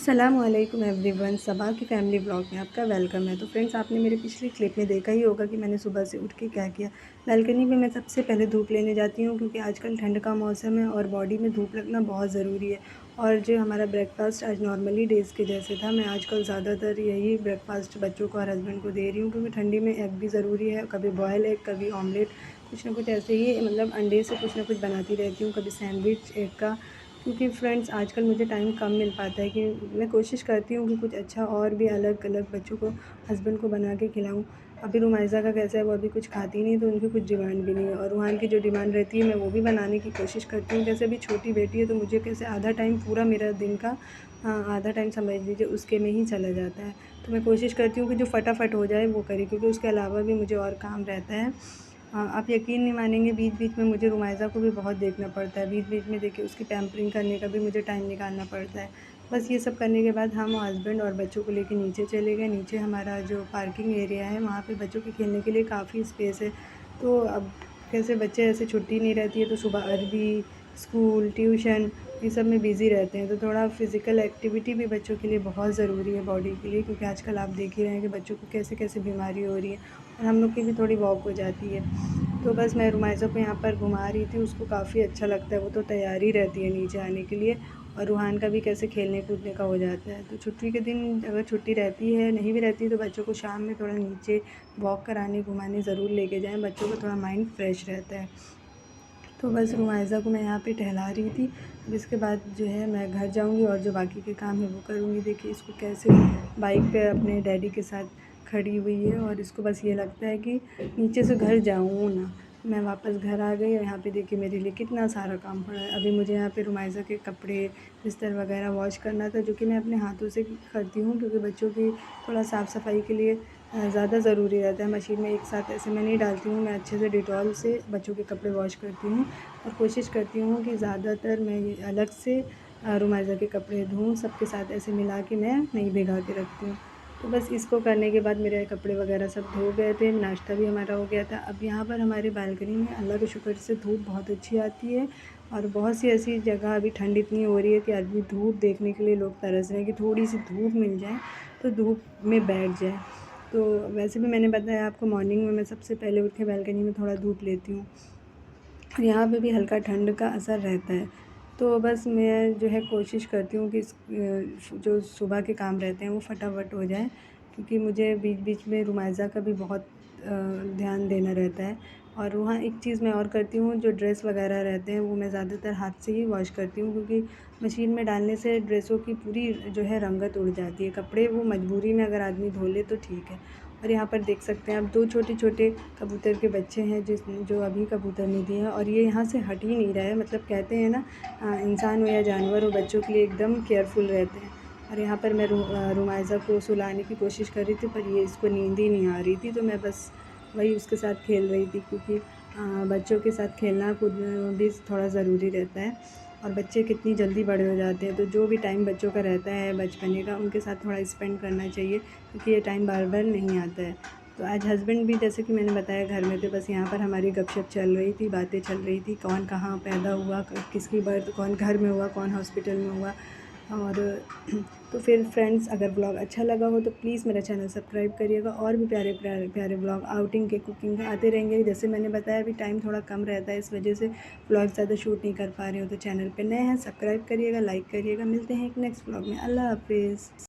अस्सलामुअलैकुम एवरीवन, सबा की family blog में आपका वेलकम है। तो फ्रेंड्स, आपने मेरे पिछली क्लिप में देखा ही होगा कि मैंने सुबह से उठ के क्या किया। बालकनी में मैं सबसे पहले धूप लेने जाती हूँ, क्योंकि आजकल ठंड का मौसम है और बॉडी में धूप लगना बहुत ज़रूरी है। और जो हमारा ब्रेकफास्ट आज नॉर्मली डेज़ के जैसे था, मैं आजकल ज़्यादातर यही ब्रेकफास्ट बच्चों को और हस्बैंड को दे रही हूँ, क्योंकि ठंडी में एग भी ज़रूरी है। कभी बॉयल एग, कभी ऑमलेट, कुछ ना कुछ ऐसे ही, मतलब अंडे से कुछ ना कुछ बनाती रहती हूँ, कभी सैंडविच एग का। क्योंकि फ्रेंड्स, आजकल मुझे टाइम कम मिल पाता है कि मैं कोशिश करती हूँ कि कुछ अच्छा और भी अलग अलग बच्चों को, हस्बैंड को बना के खिलाऊँ। अभी रुमाइज़ा का कैसा है, वो अभी कुछ खाती नहीं, तो उनकी कुछ डिमांड भी नहीं है, और रूहान की जो डिमांड रहती है मैं वो भी बनाने की कोशिश करती हूँ। जैसे अभी छोटी बेटी है, तो मुझे कैसे आधा टाइम पूरा मेरा दिन का, आधा टाइम समझ लीजिए उसके में ही चला जाता है। तो मैं कोशिश करती हूँ कि जो फटाफट हो जाए वो करें, क्योंकि उसके अलावा भी मुझे और काम रहता है। आप यकीन नहीं मानेंगे, बीच बीच में मुझे रुमाइज़ा को भी बहुत देखना पड़ता है। बीच बीच में देखिए उसकी पैम्परिंग करने का भी मुझे टाइम निकालना पड़ता है। बस ये सब करने के बाद हम हस्बैंड और बच्चों को लेके नीचे चले गए। नीचे हमारा जो पार्किंग एरिया है, वहाँ पे बच्चों के खेलने के लिए काफ़ी स्पेस है। तो अब कैसे बच्चे, ऐसे छुट्टी नहीं रहती है तो सुबह अरबी, स्कूल, ट्यूशन, ये सब में बिज़ी रहते हैं। तो थोड़ा फ़िज़िकल एक्टिविटी भी बच्चों के लिए बहुत ज़रूरी है बॉडी के लिए, क्योंकि आजकल आप देख ही रहे हैं कि बच्चों को कैसे कैसे बीमारी हो रही है, और हम लोग की भी थोड़ी वॉक हो जाती है। तो बस मैं रुमाइज़ा को यहाँ पर घुमा रही थी, उसको काफ़ी अच्छा लगता है, वो तो तैयार ही रहती है नीचे आने के लिए। और रूहान का भी कैसे खेलने कूदने का हो जाता है। तो छुट्टी के दिन अगर छुट्टी रहती है, नहीं भी रहती, तो बच्चों को शाम में थोड़ा नीचे वॉक कराने, घुमाने ज़रूर लेके जाएँ, बच्चों का थोड़ा माइंड फ्रेश रहता है। तो बस रुमाइज़ा को मैं यहाँ पे टहला रही थी। अब इसके बाद जो है मैं घर जाऊँगी और जो बाकी के काम है वो करूँगी। देखिए इसको कैसे बाइक पे अपने डैडी के साथ खड़ी हुई है, और इसको बस ये लगता है कि नीचे से घर जाऊँ ना। मैं वापस घर आ गई, और यहाँ पे देखिए मेरे लिए कितना सारा काम पड़ा है। अभी मुझे यहाँ पे रुमाइज़ा के कपड़े, बिस्तर वगैरह वॉश करना था, जो कि मैं अपने हाथों से करती हूँ, क्योंकि बच्चों की थोड़ा साफ़ सफाई के लिए ज़्यादा ज़रूरी रहता है। मशीन में एक साथ ऐसे मैं नहीं डालती हूँ, मैं अच्छे से डिटॉल से बच्चों के कपड़े वॉश करती हूँ, और कोशिश करती हूँ कि ज़्यादातर मैं ये अलग से रुमाइज़ा के कपड़े धोऊँ, सबके साथ ऐसे मिला के मैं नहीं भिगा के रखती हूँ। तो बस इसको करने के बाद मेरे कपड़े वगैरह सब धो गए थे, नाश्ता भी हमारा हो गया था। अब यहाँ पर हमारे बालकनी में अल्लाह के शुक्र से धूप बहुत अच्छी आती है, और बहुत सी ऐसी जगह, अभी ठंड इतनी हो रही है कि आदमी धूप देखने के लिए लोग तरस रहे हैं कि थोड़ी सी धूप मिल जाए तो धूप में बैठ जाए। तो वैसे भी मैंने बताया आपको, मॉर्निंग में मैं सबसे पहले उठ के बालकनी में थोड़ा धूप लेती हूँ, और यहाँ पे भी हल्का ठंड का असर रहता है। तो बस मैं जो है कोशिश करती हूँ कि जो सुबह के काम रहते हैं वो फटाफट हो जाए, क्योंकि मुझे बीच बीच में रुमाइज़ा का भी बहुत ध्यान देना रहता है। और वहाँ एक चीज़ मैं और करती हूँ, जो ड्रेस वगैरह रहते हैं वो मैं ज़्यादातर हाथ से ही वॉश करती हूँ, क्योंकि मशीन में डालने से ड्रेसों की पूरी जो है रंगत उड़ जाती है। कपड़े वो मजबूरी में अगर आदमी धो ले तो ठीक है। और यहाँ पर देख सकते हैं आप, 2 छोटे-छोटे कबूतर के बच्चे हैं जो अभी कबूतर नहीं दिए हैं, और ये यहाँ से हट ही नहीं रहा है। मतलब कहते हैं ना, इंसान हो या जानवर हो, बच्चों के लिए एकदम केयरफुल रहते हैं। और यहाँ पर मैं रुमाइज़ा को सुलाने की कोशिश कर रही थी, पर ये इसको नींद ही नहीं आ रही थी, तो मैं बस वही उसके साथ खेल रही थी, क्योंकि बच्चों के साथ खेलना कूदना भी थोड़ा ज़रूरी रहता है। और बच्चे कितनी जल्दी बड़े हो जाते हैं, तो जो भी टाइम बच्चों का रहता है बचपने का, उनके साथ थोड़ा स्पेंड करना चाहिए, क्योंकि ये टाइम बार बार नहीं आता है। तो आज हस्बैंड भी, जैसे कि मैंने बताया, घर में थे। बस यहाँ पर हमारी गपशप चल रही थी, बातें चल रही थी, कौन कहाँ पैदा हुआ, किसकी बर्थ, कौन घर में हुआ, कौन हॉस्पिटल में हुआ। और तो फिर फ्रेंड्स, अगर ब्लॉग अच्छा लगा हो तो प्लीज़ मेरा चैनल सब्सक्राइब करिएगा, और भी प्यारे प्यारे प्यारे ब्लॉग आउटिंग के, कुकिंग के आते रहेंगे। जैसे मैंने बताया, अभी टाइम थोड़ा कम रहता है, इस वजह से ब्लॉग ज़्यादा शूट नहीं कर पा रही हूँ। तो चैनल पे नए हैं, सब्सक्राइब करिएगा, लाइक करिएगा। मिलते हैं एक नेक्स्ट ब्लॉग में। अल्लाह हाफिज़।